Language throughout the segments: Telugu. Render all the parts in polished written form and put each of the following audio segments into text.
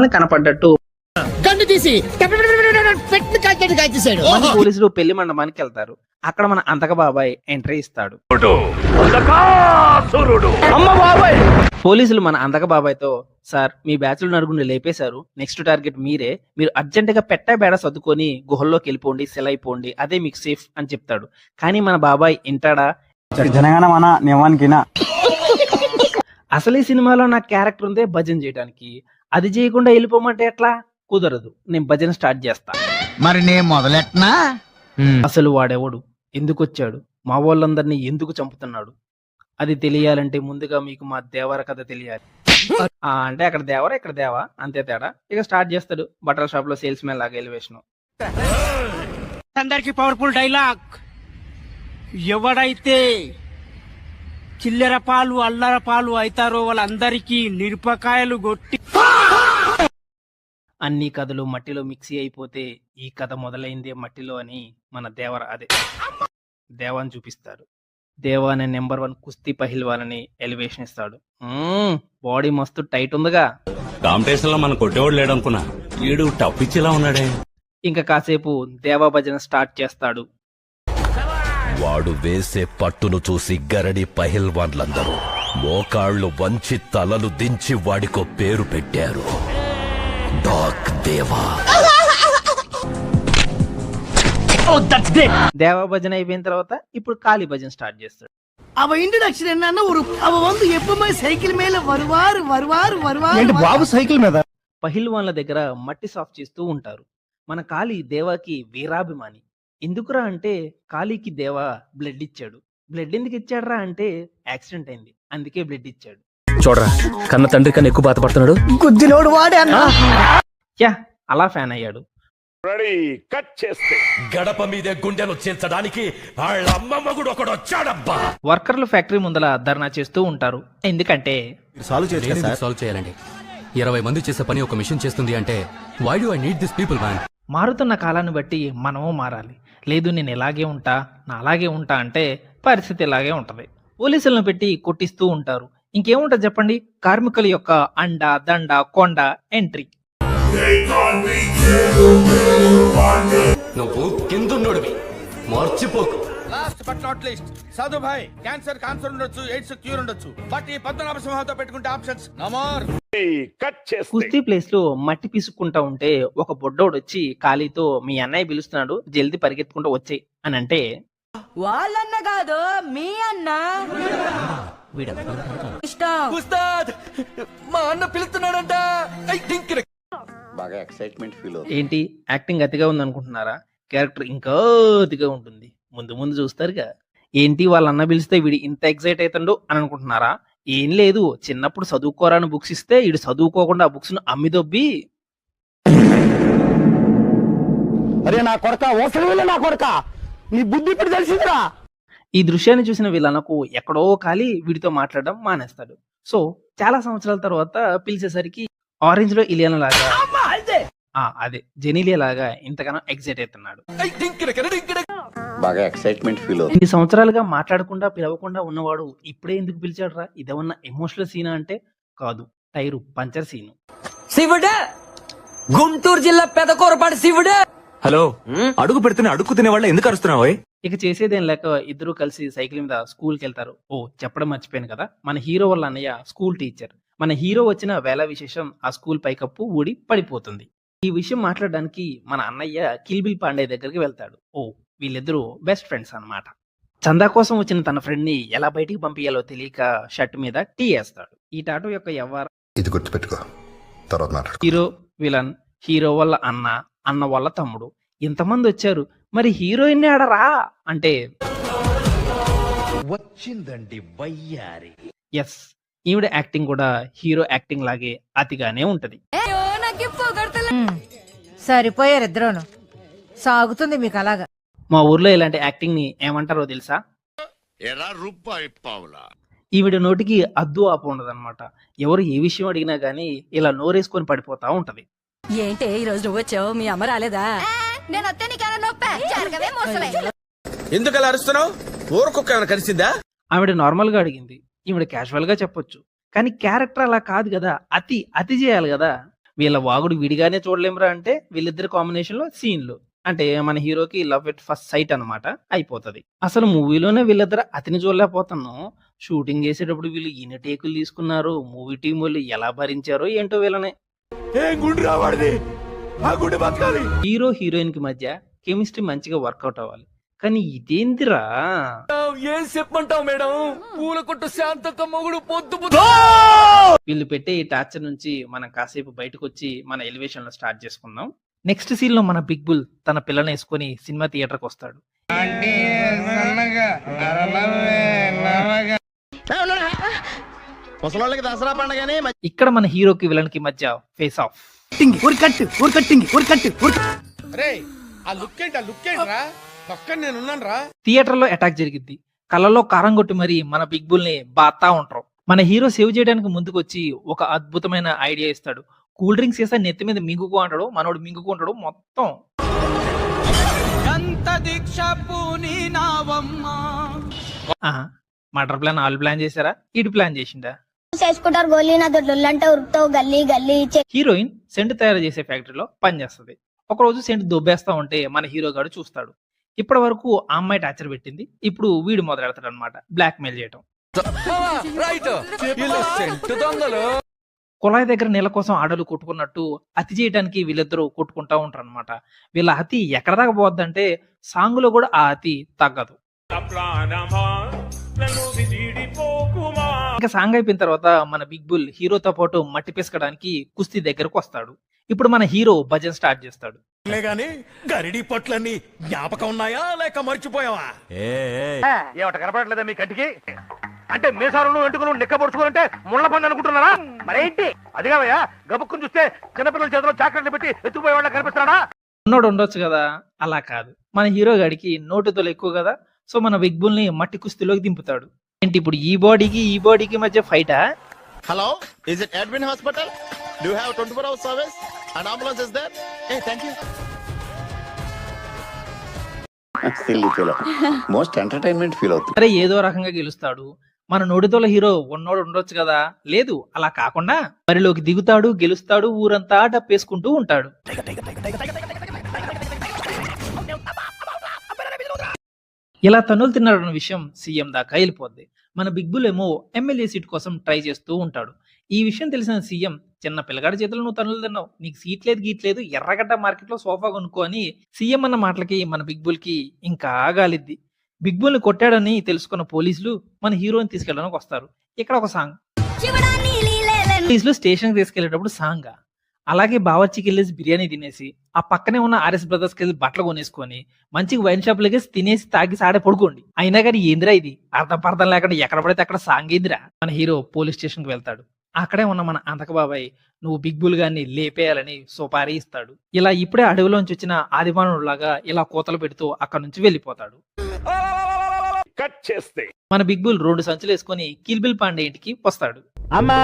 అని కనపడ్డట్టు పోలీసులు పెళ్లి మండపానికి వెళ్తారు. అక్కడ మన అంతక బాబాయ్ ఎంట్రీ ఇస్తాడు. పోలీసులు మన అంతక బాబాయ్తో, సార్ మీ బ్యాచ్లు నరుగుండి లేపేశారు, నెక్స్ట్ టార్గెట్ మీరే, మీరు అర్జెంట్ గా బేడ సర్దుకొని గుహల్లోకి వెళ్ళిపోండి, సెల్ అయిపోండి, అదే మీకు సేఫ్ అని చెప్తాడు. కానీ మన బాబాయ్ ఇంటాడా? అసలు ఈ సినిమాలో నా క్యారెక్టర్ ఉందే భజన చేయడానికి, అది చేయకుండా వెళ్ళిపోమంటే ఎట్లా? కుదరదు, నేను భజన స్టార్ట్ చేస్తా. మరి నేను మొదలెట్నా? అసలు వాడెవడు, ఎందుకు వచ్చాడు, మా వాళ్ళందరినీ ఎందుకు చంపుతున్నాడు, అది తెలియాలంటే ముందుగా మీకు మా దేవర కథ తెలియాలి. అంటే అక్కడ దేవర, ఇక్కడ దేవా, అంతే తేడా. ఇక స్టార్ట్ చేస్తాడు బట్టల షాప్ లో సేల్స్ మ్యాన్ లాగా ఎలివేషన్. అందరికి పవర్ఫుల్ డైలాగ్. ఎవడైతే చిల్లర పాలు అల్లర పాలు అవుతారో వాళ్ళందరికీ నిరుపకాయలు కొట్టి అన్ని కథలు మట్టిలో మిక్సీ అయిపోతే ఈ కథ మొదలైందే మట్టిలో అని మన దేవర అదే దేవాన్ని చూపిస్తాడు. దేవా అనే నెంబర్ 1 కుస్తీ పహిల్వాలని ఎలివేషన్ ఇస్తాడు. బాడీ మస్తు టైట్ ఉందిగా. కాంపిటీషన్ లో మన కొట్టేవాడు లేడనుకున్నా, ఈడు టప్పిచ్చేలా ఉన్నాడే. ఇంకా కాసేపు దేవా భజన స్టార్ట్ చేస్తాడు. వాడు వేసే పట్టును చూసి గరడి పహిల్వాన్లందరూ మోకాళ్లు వంచి తలలు దించి వాడికో పేరు పెట్టారు, డాక్ దేవా. దేవా భజన అయిపోయిన తర్వాత ఇప్పుడు కాళీ భజన స్టార్ట్ చేస్తాడు. அவ இன்ட்ரடக்ஷன் என்னன்னா அவ வந்து எப்பவுமே சைக்கிள் மேல வருவாரு బాబు సైకిల్ మీద పహిల్వాన్ల దగ్గర మట్టి సాఫ్ చేస్తూ ఉంటారు. మన కాళీ దేవాకి వీరాభిమాని. ఎందుకురా అంటే కాళీకి దేవా బ్లడ్ ఇచ్చాడు. బ్లడ్ ఎందుకు ఇచ్చాడురా అంటే యాక్సిడెంట్ అయింది, అందుకే బ్లడ్ ఇచ్చాడు. చూడరా, కన్న తండ్రి కన్నా ఎక్కువ బాధపడుతున్నాడు. గుద్దిలోడు వాడే అన్న. యా, అలా ఫ్యాన్ అయ్యాడు. గడప మీదే గుండెలు చేర్చడానికి వాళ్ళ అమ్మమ్మ కూడా ఒకడు వచ్చాడబ్బా. వర్కర్లు ఫ్యాక్టరీ ముందల ధర్నా చేస్తూ ఉంటారు. ఎందుకంటే సాల్వ్ చేయాలండి. 20 మంది చేసే పని ఒక మిషన్ చేస్తుంది అంటే why do I need this people man. మారుతున్న కాలాన్ని బట్టి మనము మారాలి. లేదు నేను ఇలాగే ఉంటా, నా అలాగే ఉంటా అంటే పరిస్థితి ఇలాగే ఉంటది. పోలీసులను పెట్టి కొట్టిస్తూ ఉంటారు. ఇంకేముంటది చెప్పండి? కార్మికుల యొక్క అండ దండ కొండ ఎంట్రీ. నువ్వు కిందున్నోడివి, మర్చిపోకు. లాస్ట్ బట్ నాట్ లీస్ట్, సాధు భాయ్, క్యాన్సర్ ఉండొచ్చు, ఎయిడ్స్ క్యూర్ ఉండొచ్చు, బట్ ఈ పద్మనాభ సింహంతో పెట్టుకుంటే ఆప్షన్స్ నో మోర్. కుస్తీ ప్లేస్ లో మట్టి పీసుకుంటా ఉంటే ఒక బొడ్డోడు వచ్చి కాళీతో, మీ అన్నయ్య పిలుస్తున్నాడు, జల్దీ పరిగెత్తుకుంటూ వచ్చేయ్ అని అంటే, వాళ్ళన్న కాదు మీ అన్న ఉస్తాద్ మా అన్న పిలుస్తున్నాడంట. బాగా ఎక్సైట్మెంట్ ఫీల్ ఏంటి యాక్టింగ్ అతిగా ఉంది అనుకుంటున్నారా? క్యారెక్టర్ ఇంకా అతిగా ఉంటుంది. ముందు ముందు చూస్తారుగా. ఏంటి వాళ్ళ అన్న పిలిస్తే వీడు ఇంత ఎక్సైట్ అవుతాడు అని అనుకుంటున్నారా? ఏం లేదు, చిన్నప్పుడు చదువుకోరాని బుక్స్ ఇస్తే వీడు చదువుకోకుండా ఆ బుక్స్ ను అమ్మిదొబ్బి, అరే నా కొడక, నా కొడక, నీ బుద్ధి ఇప్పుడు తెలిసిందిరా. ఈ దృశ్యాన్ని చూసిన వీళ్ళనకు ఎక్కడో కాలి వీడితో మాట్లాడడం మానేస్తాడు. సో చాలా సంవత్సరాల తర్వాత పిలిచేసరికి ఆరెంజ్ లో ఇలియానా లాగా, అదే జెనీలియా లాగా ఇంతగానో ఎక్సైట్ అవుతున్నాడు. బాగా ఎక్సైట్మెంట్ ఫీల్ ఇన్ని సంవత్సరాలుగా మాట్లాడకుండా పిలవకుండా ఉన్నవాడు ఇప్పుడే ఎందుకు పిలిచాడు రా? ఇదేమన్నా ఎమోషనల్ సీనా అంటే కాదు, టైరు పంచర్ సీను. శివుడే, గుంటూరు జిల్లా పెదకూరపాటి శివుడే. హలో, అడుగు పెడుతున్న అడుగు తినే వాళ్ళ ఎందుకు అరుస్తున్నావు? ఇక చేసేదేం లేక ఇద్దరు కలిసి సైకిల్ మీద స్కూల్కి వెళ్తారు. చెప్పడం మర్చిపోయాను కదా, మన హీరో వాళ్ళ అన్నయ్య స్కూల్ టీచర్. మన హీరో వచ్చిన వేళ విశేషం ఆ స్కూల్ పైకప్పు ఊడి పడిపోతుంది. ఈ విషయం మాట్లాడడానికి మన అన్నయ్య కిల్బిల్ పాండే దగ్గరికి వెళ్తాడు. వీళ్ళిద్దరూ బెస్ట్ ఫ్రెండ్స్ అన్నమాట. చందా కోసం వచ్చిన తన ఫ్రెండ్ ని ఎలా బయటికి పంపించాలో తెలియక షర్ట్ మీద టీ వేస్తాడు. ఈ టాటో యొక్క వ్యవహారం ఇది గుర్తుపెట్టుకో, తర్వాత మాట్లాడు. హీరో విలన్, హీరో వాళ్ళ అన్న, అన్న వాళ్ళ తమ్ముడు, ఇంతమంది వచ్చారు, మరి హీరోయిన్ ఆడరా అంటే వచ్చిందండి వయ్యారి. ఎస్, ఈవిడ యాక్టింగ్ కూడా హీరో యాక్టింగ్ లాగే అతిగానే ఉంటది. సరిపోయారు ఇద్దరును, సాగుతుంది మీకు అలాగా. మా ఊర్లో ఇలాంటి యాక్టింగ్ ని ఏమంటారో తెలుసా? ఈవిడ నోటికి అద్దు ఆపు ఉండదు అనమాట. ఎవరు ఏ విషయం అడిగినా గానీ ఇలా నోరేసుకొని పడిపోతా ఉంటది. ఏంటి ఈ రోజు నువ్వు వచ్చావు, మీ అమ్మ రాలేదా? ఎందుకు అలా అరుస్తున్నావు? ఊరుకొక్క ఏమైనా కలిసిందా? ఆవిడ నార్మల్ గా అడిగింది, ఈవిడ క్యాజువల్ గా చెప్పొచ్చు. కానీ క్యారెక్టర్ అలా కాదు కదా, అతి చేయాలి కదా. వీళ్ళ వాగుడు విడిగానే చూడలేమురా అంటే వీళ్ళిద్దరి కాంబినేషన్ లో సీన్లు అంటే మన హీరోకి లవ్ ఎట్ ఫస్ట్ సైట్ అన్నమాట అయిపోతది. అసలు మూవీలోనే వీళ్ళిద్దరు అతిని చూడలేకపోతున్నాం. షూటింగ్ చేసేటప్పుడు వీళ్ళు ఎన్ని టేకులు తీసుకున్నారు, మూవీ టీం వాళ్ళు ఎలా భరించారో ఏంటో వీళ్ళనే. హీరో హీరోయిన్ కి మధ్య కెమిస్ట్రీ మంచిగా వర్కౌట్ అవ్వాలి. కానీ ఇదేందిరా, ఏం చెప్పమంటావు మేడం, పూల కొట్టు శాంతక మొగుడు పొద్దు వీళ్ళు పెట్టే ఈ టార్చర్ నుంచి మనం కాసేపు బయటకు వచ్చి మన ఎలివేషన్ లో స్టార్ట్ చేసుకుందాం. నెక్స్ట్ సీన్ లో మన బిగ్ బుల్ తన పిల్లని వేసుకొని సినిమా థియేటర్ కి వస్తాడు. ఇక్కడ మన హీరోకి విలన్ కి మధ్య ఫేస్ ఆఫ్. రే ఆ లుక్ ఏంట్రా, పక్కన నేను ఉన్నాను రా. థియేటర్ లో అటాక్ జరిగింది. కళ్ళలో కారం కొట్టి మరి మన బిగ్ బుల్ ని బాతా ఉంటారు. మన హీరో సేవ్ చేయడానికి ముందుకు వచ్చి ఒక అద్భుతమైన ఐడియా ఇస్తాడు. కూల్ డ్రింక్స్ వేసా నెత్తి మీద మింగుకో అంటాడు. మనోడు మింగుకుంటాడు మొత్తం. మటర్ ప్లాన్ ఆల్ ప్లాన్ చేశారా, ఇటు ప్లాన్ చేసిండా? చేసుకుంటారు గోలీ నా దొడ్లంటే ఉరుకుతావు గల్లీ గల్లీ. హీరోయిన్ సెంట్ తయారు చేసే ఫ్యాక్టరీలో పనిచేస్తుంది. ఒకరోజు సెంట్ దొబ్బేస్తా ఉంటే మన హీరో గాడు చూస్తాడు. ఇప్పటి వరకు ఆ అమ్మాయి టార్చర్ పెట్టింది, ఇప్పుడు వీడు మొదలెడతాడు అనమాట బ్లాక్ మెయిల్ చేయటం. కుళాయి దగ్గర నీళ్ళ కోసం ఆడలు కొట్టుకున్నట్టు అతి చేయడానికి వీళ్ళిద్దరూ కొట్టుకుంటా ఉంటారు అనమాట. వీళ్ళ అతి ఎక్కడ దాకా పోద్దంటే సాంగ్ లో కూడా ఆ అతి తగ్గదు. ఇంకా సాంగ్ అయిపోయిన తర్వాత మన బిగ్ బుల్ హీరోతో పాటు మట్టి పిసకడానికి కుస్తీ దగ్గరకు వస్తాడు. ఇప్పుడు మన హీరో భజన్ స్టార్ట్ చేస్తాడు. గాని గరిడి పట్లన్నీ జ్ఞాపకం ఉన్నాయా లేక మర్చిపోయావా? ఏమట కనపడలేదా మీ కంటికి? అంటే మీసాలను ఎంటుకలు లెక్కపరుచుకుంటే ముళ్ళ పంది అనుకుంటున్నారా? మరేంటి అది కావయ్యా, గబుక్కుని చూస్తే చిన్నపిల్లల చేతిలో చాక్లెట్లు పెట్టి ఎత్తుకుపోయే వాళ్ళ కనిపిస్తాడా? ఉన్నోడు ఉండొచ్చు కదా, అలా కాదు. మన హీరో గాడికి నోటుతో ఎక్కువ కదా, సో మన బిగ్ బుల్ ని మట్టి కుస్తీలోకి దింపుతాడు. ఏంటి ఇప్పుడు ఈ బాడీకి మధ్య ఫైటా? Hello, is it admin hospital? Do you have 24 hours service and ambulance is there? ఏ thank you. Silly fellow. Most entertainment feel అవుతుంది. సరే ఏదో రకంగా గెలుస్తాడు. మన నోటితోల హీరో ఉన్నోడు ఉండొచ్చు కదా, లేదు అలా కాకుండా బరిలోకి దిగుతాడు, గెలుస్తాడు, ఊరంతా డప్పేసుకుంటూ ఉంటాడు. ఇలా తన్నులు తిన్నాడన్న విషయం సీఎం దాకా వెళ్ళిపోద్ది. మన బిగ్ బుల్ ఏమో ఎమ్మెల్యే సీట్ కోసం ట్రై చేస్తూ ఉంటాడు. ఈ విషయం తెలిసిన సీఎం, చిన్న పిల్లగాడి చేతులు నువ్వు తన్నులు తిన్నావు, నీకు సీట్ లేదు గీట్లేదు, ఎర్రగడ్డ మార్కెట్ లో సోఫా కొనుక్కో అని సీఎం అన్న మాటలకి మన బిగ్ బుల్ కి ఇంకా గాలిద్ది. బిగ్ బుల్ ని కొట్టాడని తెలుసుకున్న పోలీసులు మన హీరోని తీసుకెళ్ళడానికి వస్తారు. ఇక్కడ ఒక సాంగ్. పోలీసులు స్టేషన్ కి తీసుకెళ్లేటప్పుడు సాంగ్. అలాగే బావర్చికి వెళ్ళేసి బిర్యానీ తినేసి ఆ పక్కనే ఉన్న ఆర్ఎస్ బ్రదర్స్ కి వెళ్ళి బట్టలు కొనేసుకొని మంచిగా వైన్ షాప్ లకి తినేసి తాగి సాడే పడుకోండి. అయినా కానీ ఏందిరా ఇది, అర్థం లేకుండా ఎక్కడ పడితే అక్కడ సాంగ్ ఏందిరా. మన హీరో పోలీస్ స్టేషన్ కి వెళ్తాడు. అక్కడే ఉన్న మన అంతక బాబాయ్ నువ్వు బిగ్ బుల్ గారిని లేపేయాలని సోపారీ ఇస్తాడు. ఇలా ఇప్పుడే అడవిలోంచి వచ్చిన ఆదిమానవుడు లాగా ఇలా కోతలు పెడుతూ అక్కడ నుంచి వెళ్ళిపోతాడు. కట్ చేస్తే మన బిగ్ బుల్ 2 సంచులు వేసుకొని కిల్బిల్ పాండే ఇంటికి వస్తాడు. అమ్మా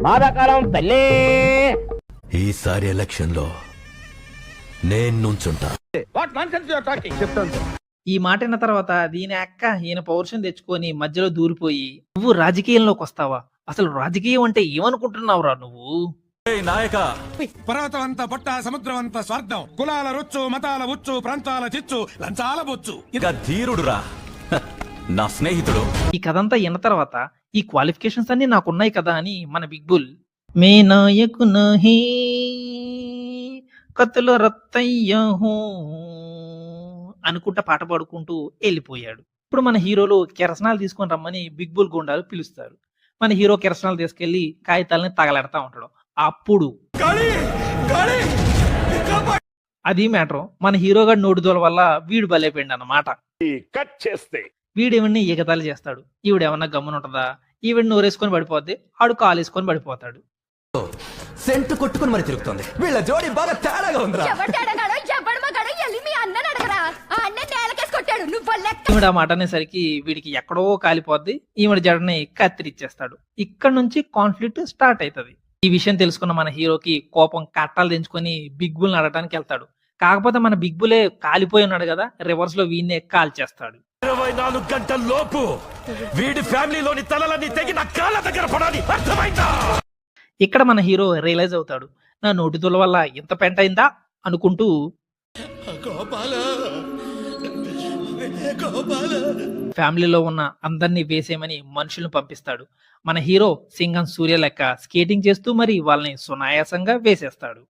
బాధాకాలం తల్లి. ఈసారి ఎలక్షన్ లో నేను నుంచుంటా. What nonsense you are talking? చెప్తాను. ఈ మాట విన్న తర్వాత దీని అక్క ఈయన పౌరుషం తెచ్చుకొని మధ్యలో దూరిపోయి, నువ్వు రాజకీయంలోకి వస్తావా? అసలు రాజకీయం అంటే ఏమనుకుంటున్నావురా నువ్వు? నాయక పర్వతం అంత పొట్ట, సముద్రం అంత స్వార్థం, కులాల రొచ్చు, మతాల ఉచ్చు, ప్రాంతాల చిచ్చు, లంచాల బొచ్చు. ఇక ధీరుడురా, నా స్నేహితుడు. ఈ కథంతా విన్న తర్వాత ఈ క్వాలిఫికేషన్స్ అన్ని నాకున్నాయి కదా అని మన బిగ్ బుల్ మే నాయకు నహీ కత్తుల రత్తయ్య హో అనుకుంటా పాట పాడుకుంటూ వెళ్ళిపోయాడు. ఇప్పుడు మన హీరోలు కెరసనాలు తీసుకొని రమ్మని బిగ్ బుల్ గుండాలు పిలుస్తారు. మన హీరో కెరసనాలు తీసుకెళ్లి కాగితాలని తగలెడతా ఉంటాడు. అప్పుడు అది మ్యాటర్. మన హీరో గారి నోటిదోల వల్ల వీడు బలైపోయింది అన్నమాట. కట్ చేస్తే వీడేమన్నా ఎగతాళి చేస్తాడు, ఈవిడేమన్నా గమ్మునుంటదా, ఈవిడ నోరేసుకొని పడిపోద్ది, ఆడు కాలేసుకొని పడిపోతాడు. సెంటు కొట్టుకుని మరి తిరుగుతుంది. వీళ్ళ జోడి బాగా తేడాగా ఉందిరా. ఈవిడ మాట అనేసరికి వీడికి ఎక్కడో కాలిపోద్ది. ఈవిడ జడని కత్తిరిచ్చేస్తాడు. ఇక్కడ నుంచి కాన్ఫ్లిక్ట్ స్టార్ట్ అవుతుంది. ఈ విషయం తెలుసుకున్న మన హీరోకి కోపం కట్టాలు తెంచుకొని బిగ్ బుల్ అడగడానికి వెళ్తాడు. కాకపోతే మన బిగ్ బులే కాలిపోయి ఉన్నాడు కదా, రివర్స్ లో వీడినే కాల్చేస్తాడు. 24 గంటల లోపు వీడి ఫ్యామిలీలోని తలలన్నీ తెగి నా కాళ్ళ దగ్గర పడాలి, అర్థమైందా? ఇక్కడ మన హీరో రియలైజ్ అవుతాడు, నా నోటితుల వల్ల ఇంత పెంట అయిందా అనుకుంటూ ఫ్యామిలీలో ఉన్న అందరినీ వేసేయమని మనుషులను పంపిస్తాడు. మన హీరో సింగం సూర్య లెక్క స్కేటింగ్ చేస్తూ మరి వాళ్ళని సునాయాసంగా వేసేస్తాడు.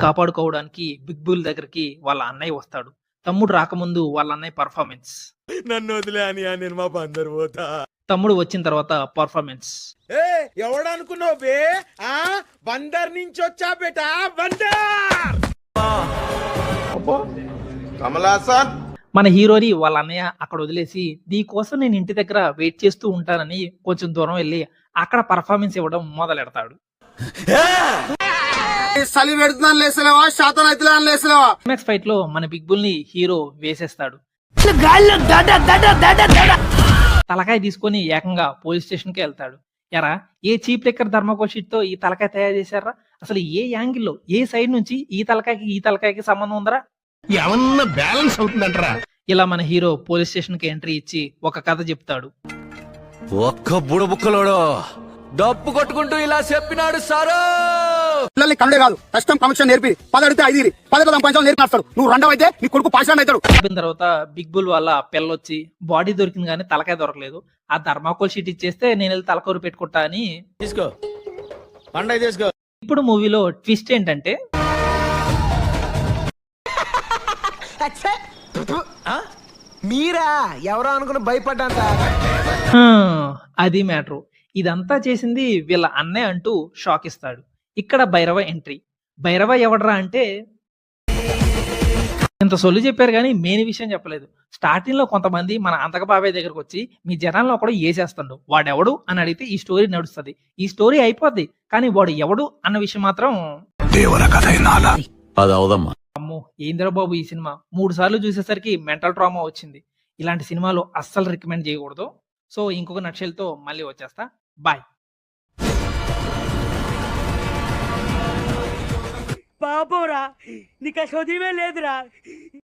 కాపాడుకోవడానికి బిగ్ బుల్ దగ్గరికి వాళ్ళ అన్నయ్య వస్తాడు. తమ్ముడు రాకముందు వాళ్ళ అన్నయ్య పర్ఫార్మెన్స్, నన్ను వదిలే అని ఆ నిర్మాప అందరు పోతా. తమ్ముడు వచ్చిన తర్వాత పర్ఫార్మెన్స్. ఎవడనుకున్నావు బే? బందర్ నుంచి వచ్చా బేటా, బందర్. కమలాసన్ మన హీరోని వాళ్ళ అన్నయ్య అక్కడ వదిలేసి దీనికోసం నేను ఇంటి దగ్గర వెయిట్ చేస్తూ ఉంటానని కొంచెం దూరం వెళ్ళి అక్కడ పర్ఫార్మెన్స్ ఇవ్వడం మొదలెడతాడు. చలి పెడుతున్నాను లేసలేవా, శాతం అయితే లేసలేవా. క్లైమాక్స్ ఫైట్ లో మన బిగ్ బుల్ ని హీరో వేసేస్తాడు. తలకాయ తీసుకొని ఏకంగా పోలీస్ స్టేషన్ కి వెళ్తాడు. ఎరా, ఏ చీప్ లెక్కర్ ధర్మకోల్ షీట్ తో ఈ తలకాయ తయారు చేశారా? అసలు ఏ యాంగిల్లో ఏ సైడ్ నుంచి ఈ తలకాయకి సంబంధం ఉందరా? ఏమన్నా బ్యాలెన్స్ అవుతుందంటరా? ఇలా మన హీరో పోలీస్ స్టేషన్ కి ఎంట్రీ ఇచ్చి ఒక కథ చెప్తాడు. ఒక్క బుడబుక్కలోడు డప్పు కొట్టుకుంటూ ఇలా చెప్పినాడు సారు. పిల్లల్ని కనుడే కాదు, కష్టం కమిషన్ నేర్పి 10 అడిగితే 5 10 పంచాలు నేర్పి నడుస్తాడు. నువ్వు రెండవ అయితే నీ కొడుకు పాషాన్ అవుతాడు. అయిపోయిన తర్వాత బిగ్ బుల్ వాళ్ళ పిల్లొచ్చి బాడీ దొరికింది కానీ తలకాయ దొరకలేదు, ఆ ధర్మాకోల్ షీట్ ఇచ్చేస్తే నేను వెళ్ళి తలకూరు పెట్టుకుంటా అని. తీసుకో పండగ తీసుకో. ఇప్పుడు మూవీలో ట్విస్ట్ ఏంటంటే మీరా ఎవరో అనుకుని భయపడ్డా. అది మ్యాటర్. ఇదంతా చేసింది వీళ్ళ అన్నయ్య అంటూ షాక్ ఇస్తాడు. ఇక్కడ భైరవ ఎంట్రీ. భైరవ ఎవడరా అంటే ఇంత సొల్లు చెప్పారు కానీ మెయిన్ విషయం చెప్పలేదు. స్టార్టింగ్ లో కొంతమంది మన అంతక బాబాయ్ దగ్గరకు వచ్చి మీ జనాల్లో ఒకడు ఏసేస్తాడు, వాడెవడు అని అడిగితే ఈ స్టోరీ నడుస్తుంది. ఈ స్టోరీ అయిపోద్ది కానీ వాడు ఎవడు అన్న విషయం మాత్రం అమ్మో ఏంద్ర బాబు ఈ సినిమా 3 సార్లు చూసేసరికి మెంటల్ ట్రామా వచ్చింది. ఇలాంటి సినిమాలు అస్సలు రికమెండ్ చేయకూడదు. సో ఇంకొక నక్షలతో మళ్ళీ వచ్చేస్తా. బాయ్. పాపోరా, నీకు చదివే లేదురా.